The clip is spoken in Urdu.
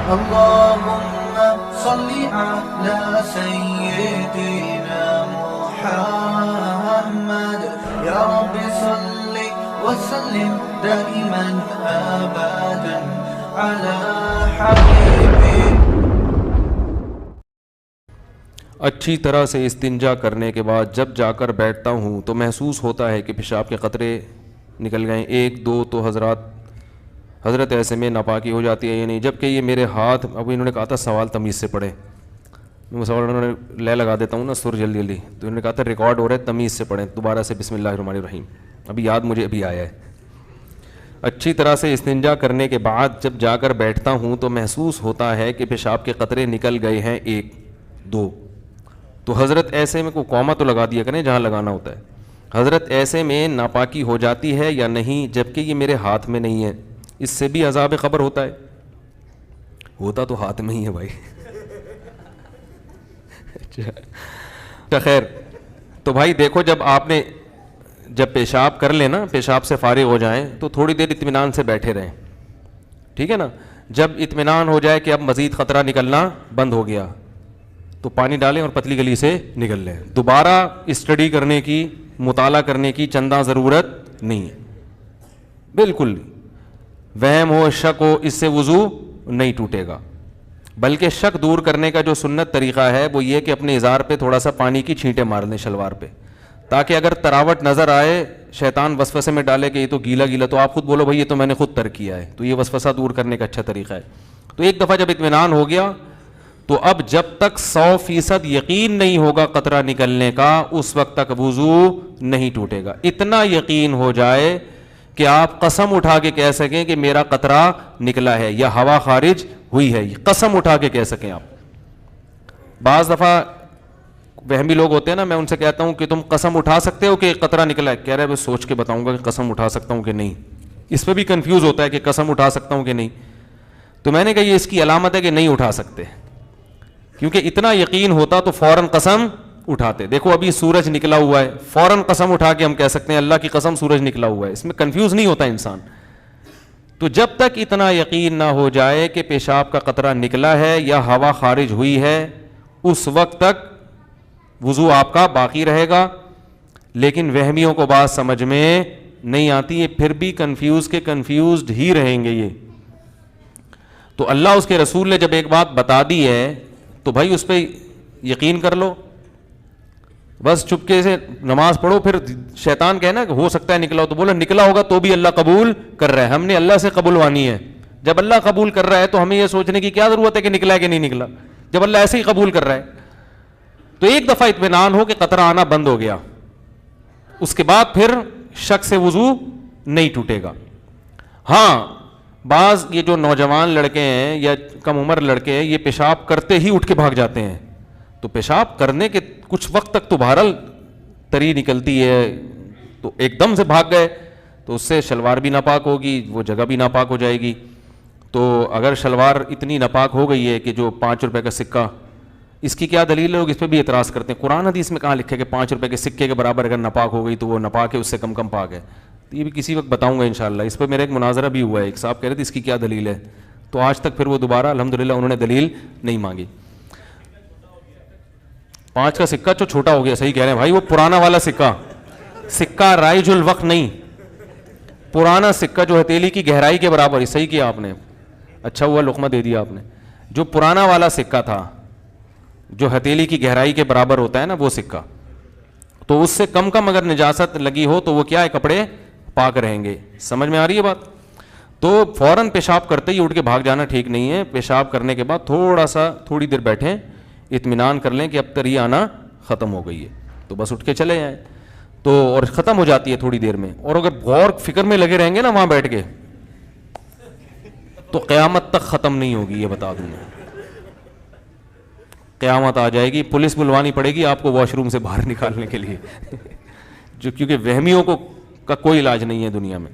اللهم صل على سيدنا محمد يا رب صل وسلم دائما أبدا على حبيبك. اچھی طرح سے استنجا کرنے کے بعد جب جا کر بیٹھتا ہوں تو محسوس ہوتا ہے کہ پیشاب کے قطرے نکل گئے. 1 2 تو حضرت ایسے میں ناپاکی ہو جاتی ہے یا نہیں؟ جبکہ یہ میرے ہاتھ، اب انہوں نے کہا تھا سوال تمیز سے پڑھیں، میں سوال انہوں نے لے لگا دیتا ہوں نا سر جلدی جلدی، تو انہوں نے کہا تھا ریکارڈ ہو رہا ہے تمیز سے پڑھیں. دوبارہ سے بسم اللہ الرحمن الرحیم، ابھی یاد مجھے ابھی آیا ہے. اچھی طرح سے استنجا کرنے کے بعد جب جا کر بیٹھتا ہوں تو محسوس ہوتا ہے کہ پیشاب کے قطرے نکل گئے ہیں. 1 2 تو حضرت ایسے میں کو قوما تو لگا دیا کریں جہاں لگانا ہوتا ہے. حضرت ایسے میں ناپاکی ہو جاتی ہے یا نہیں؟ جبکہ یہ میرے ہاتھ میں نہیں ہے. اس سے بھی عذاب قبر ہوتا ہے؟ ہوتا تو ہاتھ میں ہی ہے بھائی. اچھا خیر، تو بھائی دیکھو جب پیشاب کر لیں نا، پیشاب سے فارغ ہو جائیں تو تھوڑی دیر اطمینان سے بیٹھے رہیں، ٹھیک ہے نا. جب اطمینان ہو جائے کہ اب مزید خطرہ نکلنا بند ہو گیا تو پانی ڈالیں اور پتلی گلی سے نکل لیں. دوبارہ اسٹڈی کرنے کی، مطالعہ کرنے کی چندہ ضرورت نہیں ہے، بالکل. وہم ہو، شک ہو، اس سے وضو نہیں ٹوٹے گا. بلکہ شک دور کرنے کا جو سنت طریقہ ہے وہ یہ کہ اپنے ازار پہ تھوڑا سا پانی کی چھینٹیں مار لیں شلوار پہ، تاکہ اگر تراوٹ نظر آئے شیطان وسوسے میں ڈالے کہ یہ تو گیلا گیلا، تو آپ خود بولو بھائی یہ تو میں نے خود ترک کیا ہے. تو یہ وسوسہ دور کرنے کا اچھا طریقہ ہے. تو ایک دفعہ جب اطمینان ہو گیا تو اب جب تک 100% یقین نہیں ہوگا قطرہ نکلنے کا اس وقت تک وضو نہیں ٹوٹے گا. اتنا یقین ہو جائے کہ آپ قسم اٹھا کے کہہ سکیں کہ میرا قطرہ نکلا ہے یا ہوا خارج ہوئی ہے، قسم اٹھا کے کہہ سکیں آپ. بعض دفعہ وہمی لوگ ہوتے ہیں نا، میں ان سے کہتا ہوں کہ تم قسم اٹھا سکتے ہو کہ قطرہ نکلا ہے؟ کہہ رہے میں سوچ کے بتاؤں گا کہ قسم اٹھا سکتا ہوں کہ نہیں. اس پہ بھی کنفیوز ہوتا ہے کہ قسم اٹھا سکتا ہوں کہ نہیں. تو میں نے کہا یہ اس کی علامت ہے کہ نہیں اٹھا سکتے، کیونکہ اتنا یقین ہوتا تو فوراً قسم اٹھاتے. دیکھو ابھی سورج نکلا ہوا ہے، فوراً قسم اٹھا کے ہم کہہ سکتے ہیں اللہ کی قسم سورج نکلا ہوا ہے. اس میں کنفیوز نہیں ہوتا انسان. تو جب تک اتنا یقین نہ ہو جائے کہ پیشاب کا قطرہ نکلا ہے یا ہوا خارج ہوئی ہے اس وقت تک وضو آپ کا باقی رہے گا. لیکن وہمیوں کو بات سمجھ میں نہیں آتی، یہ پھر بھی کنفیوزڈ ہی رہیں گے یہ. تو اللہ اس کے رسول نے جب ایک بات بتا دی ہے تو بھائی اس پہ یقین کر لو، بس چپکے سے نماز پڑھو. پھر شیطان کہنا کہ ہو سکتا ہے نکلا ہو، تو بولو نکلا ہوگا تو بھی اللہ قبول کر رہا ہے. ہم نے اللہ سے قبولوانی ہے. جب اللہ قبول کر رہا ہے تو ہمیں یہ سوچنے کی کیا ضرورت ہے کہ نکلا ہے کہ نہیں نکلا، جب اللہ ایسے ہی قبول کر رہا ہے. تو ایک دفعہ اطمینان ہو کہ قطرہ آنا بند ہو گیا، اس کے بعد پھر شک سے وضو نہیں ٹوٹے گا. ہاں بعض یہ جو نوجوان لڑکے ہیں یا کم عمر لڑکے ہیں یہ پیشاب کرتے ہی اٹھ کے بھاگ جاتے ہیں. تو پیشاب کرنے کے کچھ وقت تک تو بہرحال تری نکلتی ہے، تو ایک دم سے بھاگ گئے تو اس سے شلوار بھی ناپاک ہوگی، وہ جگہ بھی ناپاک ہو جائے گی. تو اگر شلوار اتنی ناپاک ہو گئی ہے کہ جو 5 روپے کا سکہ، اس کی کیا دلیل ہے؟ لوگ اس پہ بھی اعتراض کرتے ہیں. قرآن حدیث میں کہاں لکھے کہ 5 روپے کے سکے کے برابر اگر ناپاک ہو گئی تو وہ ناپاک ہے، اس سے کم پاک ہے. تو یہ بھی کسی وقت بتاؤں گا انشاءاللہ. اس پہ میرا ایک مناظرہ بھی ہوا ہے، ایک صاحب کہہ رہے تھے اس کی کیا دلیل ہے، تو آج تک پھر وہ دوبارہ الحمدللہ انہوں نے دلیل نہیں مانگی. 5 کا سکہ جو چھوٹا ہو گیا، صحیح کہہ رہے ہیں بھائی، وہ پرانا والا سکہ رائج الوقت نہیں، پرانا سکہ جو ہتھیلی کی گہرائی کے برابر ہے. صحیح کیا آپ نے، اچھا ہوا لقمہ دے دیا آپ نے. جو پرانا والا سکہ تھا جو ہتھیلی کی گہرائی کے برابر ہوتا ہے نا وہ سکہ، تو اس سے کم اگر نجاست لگی ہو تو وہ کیا ہے، کپڑے پاک رہیں گے. سمجھ میں آ رہی ہے بات؟ تو فوراً پیشاب کرتے ہی اٹھ کے بھاگ جانا ٹھیک نہیں ہے. پیشاب کرنے کے بعد تھوڑی دیر بیٹھیں، اطمینان کر لیں کہ اب تری آنا ختم ہو گئی ہے تو بس اٹھ کے چلے جائیں. تو اور ختم ہو جاتی ہے تھوڑی دیر میں. اور اگر غور فکر میں لگے رہیں گے نا وہاں بیٹھ کے تو قیامت تک ختم نہیں ہوگی، یہ بتا دوں میں. قیامت آ جائے گی، پولیس بلوانی پڑے گی آپ کو واش روم سے باہر نکالنے کے لیے کیونکہ وہمیوں کا کوئی علاج نہیں ہے دنیا میں.